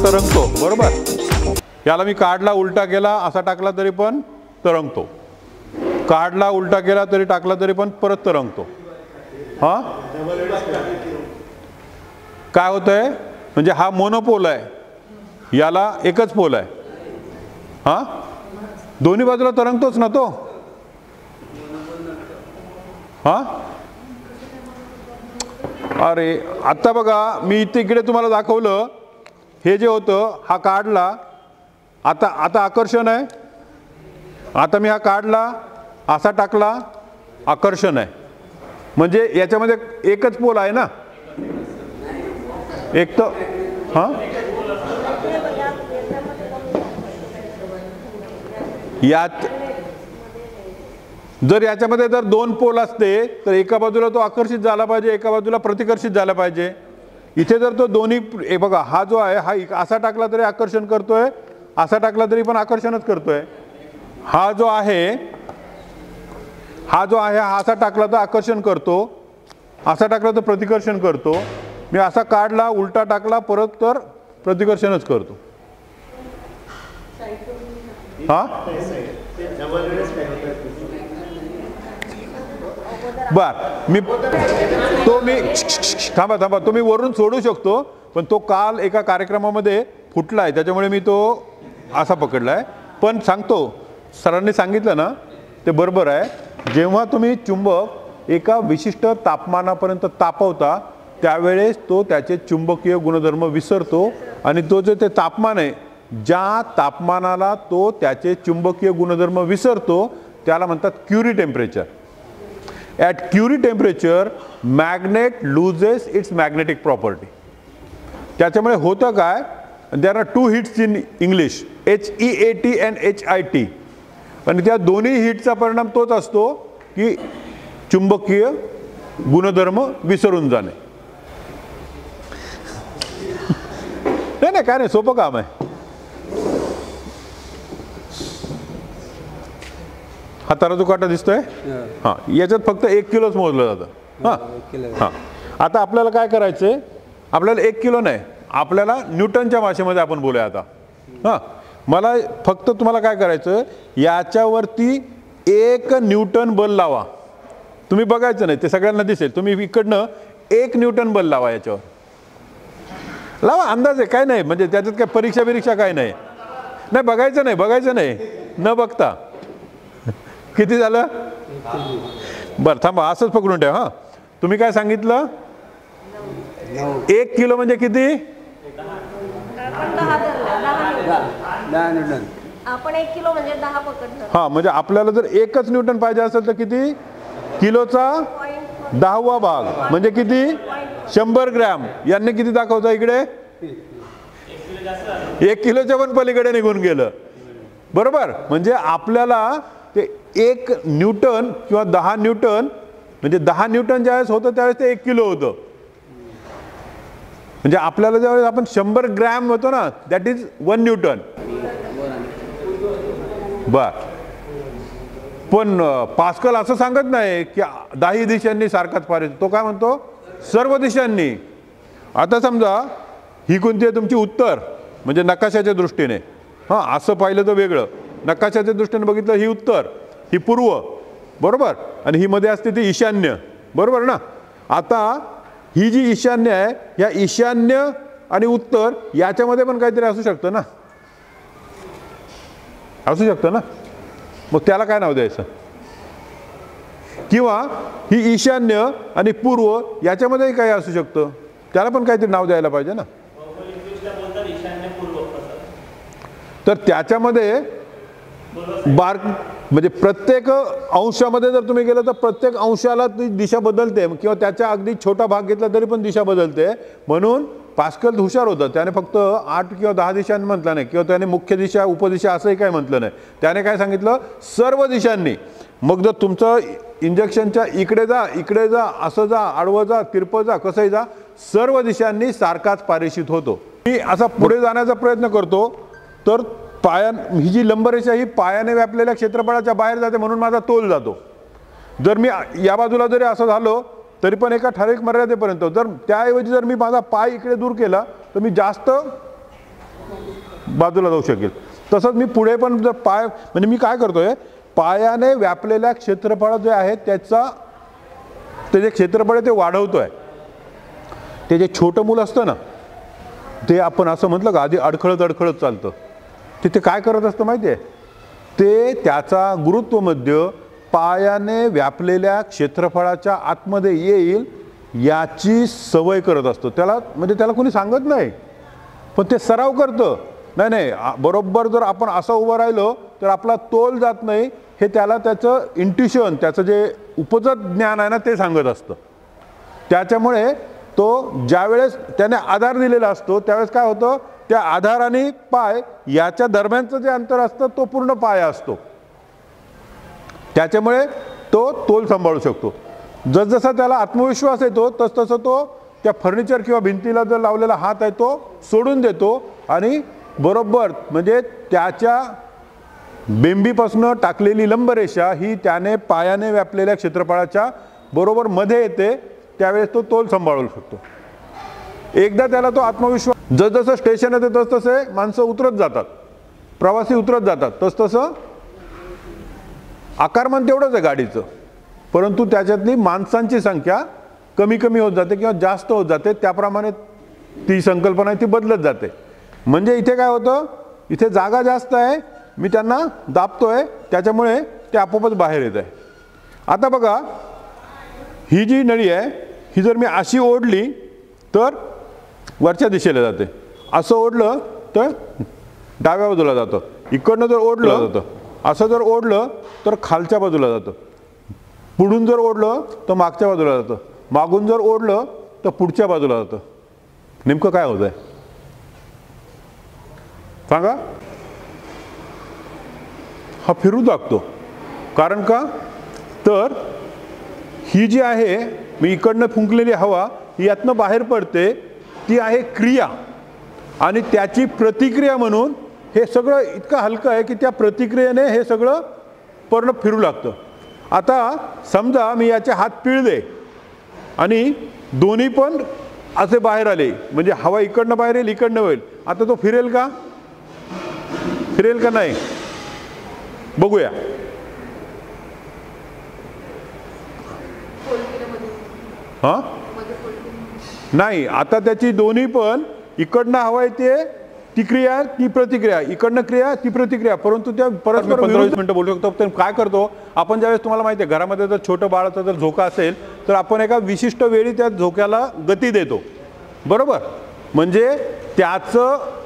तरंगतो, बरोबर. याला मी काढला उलटा केला असा टाकला तरी पण तरंगतो, काढला उलटा केला तरी टाकला तरी पण परत तरंगतो. हा काय होतंय म्हणजे हा मोनोपोल आहे, याला एकच पोल आहे. हा दोन्ही बाजूला तरंगतोच ना तो. हा अरे आता बघा मी इकडे तुम्हाला दाखवलं, हे जे होतं हा काढला, आता आकर्षण आहे. आता मी हा काढला असा टाकला, आकर्षण आहे. म्हणजे याच्यामध्ये एकच पोल आहे ना, एक तर हा यात जर याच्यामध्ये जर दोन पोल असते तर एका बाजूला तो आकर्षित झाला पाहिजे, एका बाजूला प्रतिकर्षित झाला पाहिजे. इथे जर तो दोन्ही बघा हा जो आहे हा असा टाकला तरी आकर्षण करतोय, असा टाकला तरी पण आकर्षणच करतोय. हा जो आहे हा असा टाकला तर आकर्षण करतो, असा टाकला तर प्रतिकर्षण करतो. मी असा काढला उलटा टाकला परत तर प्रतिकर्षणच करतो. हा बर मी थांबा तुम्ही वरून सोडू शकतो, पण तो काल एका कार्यक्रमामध्ये फुटलाय त्याच्यामुळे मी तो असा पकडलाय. पण सांगतो सरांनी सांगितलं ना ते बरोबर आहे. जेव्हा तुम्ही चुंबक एका विशिष्ट तापमानापर्यंत तापवता त्यावेळेस तो त्याचे चुंबकीय गुणधर्म विसरतो आणि तो जे ते तापमान आहे ज्या तापमानाला तो त्याचे चुंबकीय गुणधर्म विसरतो त्याला म्हणतात Curie temperature. At Curie temperature, magnet loses its magnetic property. त्याच्यामुळे होतं काय, there are two heats in English, HEAT and HIT. आणि त्या दोन्ही हीटचा परिणाम तोच असतो की चुंबकीय गुणधर्म विसरून जाणे. नाही काय नाही, सोपं काम आहे. हा तराजू काटा दिसतोय. हा याच्यात फक्त 1 किलोच मोजलं जातं. हा आता आपल्याला काय करायचंय, आपल्याला 1 किलो नाही, आपल्याला न्यूटनच्या भाषेमध्ये आपण बोलूया आता. हा मला फक्त तुम्हाला काय करायचं, याच्यावरती 1 न्यूटन बल लावा. तुम्ही बघायचं नाही, ते सगळ्यांना दिसेल. तुम्ही इकडनं 1 न्यूटन बल लावा, याच्यावर लावा. अंदाज आहे, काय नाही म्हणजे त्याच्यात काय परीक्षा काय नाही. बघायचं नाही न बघता. किती झालं बरं थांबा असंच पकडून ठेवा. हा तुम्ही काय सांगितलं, 1 किलो म्हणजे किती, आपण 1 किलो म्हणजे 10 पकडलं. हा म्हणजे आपल्याला जर 1च न्यूटन पाहिजे असेल तर किती, किलोचा 10वा भाग म्हणजे किती, 100 ग्रॅम. यांनी किती दाखवता इकडे, 1 किलोच्या पण पलीकडे निघून गेलं, बरोबर. म्हणजे आपल्याला ते 1 न्यूटन किंवा 10 न्यूटन म्हणजे 10 न्यूटन ज्यावेळेस होतं त्यावेळेस ते 1 किलो होतं. म्हणजे आपल्याला ज्यावेळेस आपण 100 ग्रॅम होतो ना, दॅट इज 1 न्यूटन. बर पण पास्कल असं सांगत नाही की 10 दिशांनी सारखाच पाहिजे. तो काय म्हणतो, सर्व दिशांनी. आता समजा ही कोणती आहे तुमची, उत्तर म्हणजे नकाशाच्या दृष्टीने. हां असं पाहिलं तर वेगळं, नकाशाच्या दृष्टीने बघितलं ही उत्तर, ही पूर्व, बरोबर. आणि ही मध्ये असते ती ईशान्य, बरोबर ना. आता ही जी ईशान्य आहे, या ईशान्य आणि उत्तर याच्यामध्ये पण काहीतरी असू शकतं ना, मग त्याला काय नाव द्यायचं. किंवा ही ईशान्य आणि पूर्व याच्यामध्येही काही असू शकतं, त्याला पण काहीतरी नाव द्यायला पाहिजे ना. तर त्याच्यामध्ये म्हणजे प्रत्येक अंशामध्ये जर तुम्ही गेलं तर प्रत्येक अंशाला ती दिशा बदलते, किंवा त्याच्या अगदी छोटा भाग घेतला तरी पण दिशा बदलते. म्हणून पास्कल हुशार होतं, त्याने फक्त 8 किंवा 10 दिशांनी म्हटलं नाही, किंवा त्याने मुख्य दिशा उपदिशा असंही काही म्हटलं नाही. त्याने काय सांगितलं, सर्व दिशांनी. मग जर तुमचं इंजेक्शनच्या इकडे जा, असं जा, आडवं जा, तिरपं जा, कसंही जा, सर्व दिशांनी सारखाच पारेषित होतो. मी असा पुढे जाण्याचा प्रयत्न करतो तर ही जी लंबरेषा ही पायाने व्यापलेल्या क्षेत्रफळाच्या बाहेर जाते, म्हणून माझा तोल जातो. जर मी या बाजूला जरी असं झालो तरी पण एका ठराविक मर्यादेपर्यंत. जर त्याऐवजी जर मी माझा पाय इकडे दूर केला तर मी जास्त बाजूला जाऊ शकेल. तसंच मी पुढे पण जर पाय म्हणजे मी काय करतोय, पायाने व्यापलेल्या क्षेत्रफळ जे आहे ते जे क्षेत्रफळ आहे ते वाढवतोय. ते जे छोटं मूल असतं ना, ते आपण असं म्हटलं का आधी अडखळत चालतं, ते काय करत असतं माहिती आहे, ते त्याचा गुरुत्वमध्य पायाने व्यापलेल्या क्षेत्रफळाच्या आतमध्ये येईल याची सवय करत असतो. त्याला म्हणजे त्याला कोणी सांगत नाही, पण ते सराव करतं. नाही बरोबर जर आपण असं उभं राहिलो तर आपला तोल जात नाही, हे त्याला त्याचं इंट्युशन, त्याचं जे उपजत ज्ञान आहे ना ते सांगत असतं. त्याच्यामुळे तो ज्यावेळेस त्याने आधार दिलेला असतो त्यावेळेस काय होतं, त्या आधार आणि पाय याच्या दरम्यानचं जे अंतर असतं तो पूर्ण पाय असतो. त्याच्यामुळे तो तोल सांभाळू शकतो. जसजसा त्याला आत्मविश्वास येतो तसतसं तो त्या फर्निचर किंवा भिंतीला जर लावलेला हात आहे तो सोडून देतो आणि बरोबर म्हणजे त्याच्या बेंबीपासून टाकलेली लंबरेषा ही त्याने पायाने व्यापलेल्या क्षेत्रफळाच्या बरोबर मध्ये येते. त्यावेळेस तो तोल सांभाळू शकतो. एकदा त्याला तो आत्मविश्वास, जसजसं स्टेशन येते तसतसे माणसं उतरत जातात, प्रवासी उतरत जातात, तसतसं आकारमान तेवढंच आहे गाडीचं, परंतु त्याच्यातली माणसांची संख्या कमी होत जाते किंवा जास्त होत जाते. त्याप्रमाणे ती संकल्पना ती बदलत जाते. म्हणजे इथे काय होतं, इथे जागा जास्त आहे, मी त्यांना दाबतोय, त्याच्यामुळे ते आपोआपच बाहेर येत आहे. आता बघा, ही जी नळी आहे ही जर मी अशी ओढली तर वरच्या दिशेला जाते, असं ओढलं तर डाव्या बाजूला जातं, इकडनं जर ओढलं जातं, असं जर ओढलं तर खालच्या बाजूला जातं, पुढून जर ओढलं तर मागच्या बाजूला जातं, मागून जर ओढलं तर पुढच्या बाजूला जातं. नेमकं काय होत आहे सांगा? हा फिरू लागतो. कारण का, तर ही जी आहे मी इकडनं फुंकलेली हवा ही यातनं बाहेर पडते, ती आहे क्रिया, आणि त्याची प्रतिक्रिया म्हणून हे सगळं इतकं हलकं आहे की त्या प्रतिक्रियेने हे सगळं पूर्ण फिरू लागतं. आता समजा मी याचे हात पिळले आणि दोन्ही पण असे बाहेर आले, म्हणजे हवा इकडनं बाहेर येईल, इकडनं होईल. आता तो फिरेल का? फिरेल का नाही? बघूया. हां नाही, आता त्याची दोन्ही पण इकडनं हवा येते, ती क्रिया ती प्रतिक्रिया, इकडनं क्रिया ती प्रतिक्रिया, परंतु त्या परस्पर 15-20 मिनिटं बोलू शकतो. तर काय करतो आपण, ज्यावेळेस तुम्हाला माहिती आहे घरामध्ये जर छोटं बाळाचा जर झोका असेल तर आपण एका विशिष्ट वेळी त्या झोक्याला गती देतो, बरोबर? म्हणजे त्याचं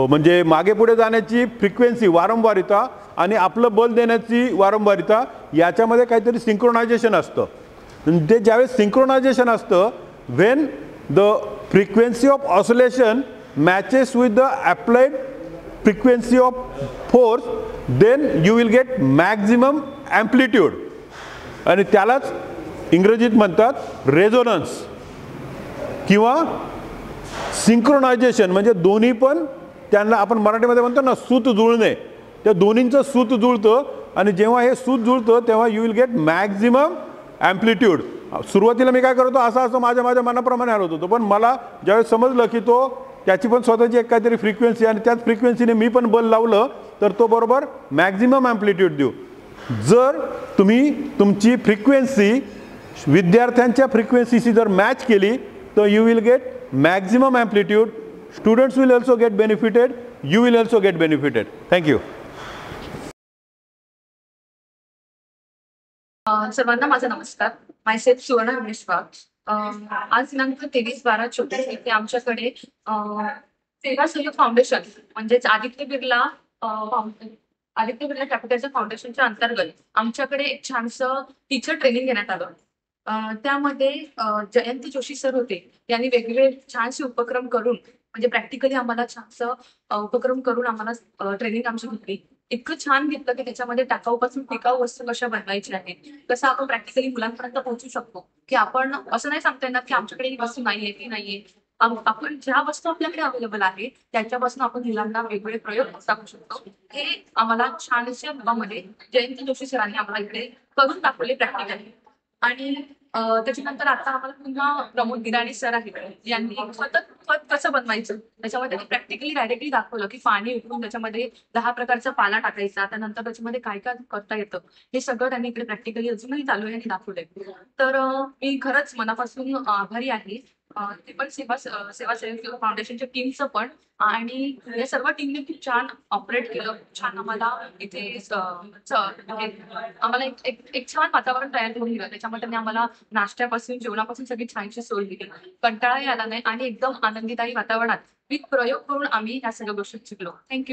म्हणजे मागे पुढे जाण्याची फ्रिक्वेन्सी, वारंवारिता, आणि आपलं बल देण्याची वारंवारिता याच्यामध्ये काहीतरी सिंक्रोनायझेशन असतं. ते ज्यावेळेस सिंक्रोनायझेशन असतं, when the frequency of oscillation matches with the applied frequency of force, then you will get maximum amplitude, आणि त्यालाच इंग्रजीत म्हणतात रेझोनन्स किंवा सिंक्रोनायझेशन. म्हणजे दोन्ही पण त्यांना आपण मराठीमध्ये म्हणतो ना सूत जुळणे, त्या दोन्हींचं सूत जुळतं, आणि जेव्हा हे सूत जुळतं तेव्हा you will get maximum amplitude. सुरुवातीला मी काय करतो, असं माझ्या मनाप्रमाणे हलवत होतो, पण मला ज्यावेळेस समजलं की तो त्याची पण स्वतःची एक काहीतरी फ्रिक्वेन्सी, आणि त्याच फ्रिक्वेन्सीने मी पण बल लावलं तर तो बरोबर मॅक्झिमम ॲम्प्लिट्यूड देऊ. जर तुम्ही तुमची फ्रिक्वेन्सी विद्यार्थ्यांच्या फ्रिक्वेन्सीशी जर मॅच केली तर you will get maximum amplitude. Students will also get benefited, you will also get benefited. Thank you. सर्वांना माझा नमस्कार. मायसेल्फ सुवर्ण रमेश वाघ. आज दिनांक 23/12/24 येथे आमच्याकडे सेवा सहयोग फाउंडेशन म्हणजेच आदित्य बिर्ला कॅपिटलच्या फाउंडेशनच्या अंतर्गत आमच्याकडे एक छानसं टीचर ट्रेनिंग घेण्यात आलं. त्यामध्ये जयंती जोशी सर होते, यांनी वेगवेगळे छानसे उपक्रम करून, म्हणजे प्रॅक्टिकली आम्हाला छानसं उपक्रम करून आम्हाला ट्रेनिंग आमची घेतली. इतकं छान घेतलं की त्याच्यामध्ये टाकाऊपासून टिकाऊ वस्तू कशा बनवायच्या आहेत, कसं आपण प्रॅक्टिकली मुलांपर्यंत पोहोचू शकतो, की आपण असं नाही सांगता येणार की आमच्याकडे ही वस्तू नाहीये ती नाहीये. आपण ज्या वस्तू आपल्याकडे अवेलेबल आहे त्याच्यापासून आपण मुलांना वेगवेगळे प्रयोग दाखवू शकतो. हे आम्हाला छानशा रूपामध्ये जयंती जोशी सरांनी आम्हाला इकडे करून दाखवले प्रॅक्टिकली. आणि त्याच्यानंतर आता आम्हाला पुन्हा प्रमोद गिराणी सर आहेत, यांनी खत कसं बनवायचं त्याच्यामध्ये त्यांनी प्रॅक्टिकली डायरेक्टली दाखवलं की पाणी उकळून त्याच्यामध्ये 10 प्रकारचा पाला टाकायचा, त्यानंतर त्याच्यामध्ये काय काय करता येतं हे सगळं त्यांनी इकडे प्रॅक्टिकली अजूनही चालू आहे आणि दाखवलंय. तर मी खरंच मनापासून आभारी आहे. ते पण सेवा सेवक फाउंडेशनच्या टीमचं पण, आणि या सर्व टीमने खूप छान ऑपरेट केलं. खूप छान आम्हाला इथे आम्हाला एक छान वातावरण तयार करून दिलं. त्याच्यामध्ये त्यांनी आम्हाला नाश्त्यापासून जेवणापासून सगळी छानशी सोय दिली. कंटाळाही आला नाही आणि एकदम आनंदीदायी वातावरणात विथ प्रयोग करून आम्ही या सगळ्या गोष्टी शिकलो. थँक्यू.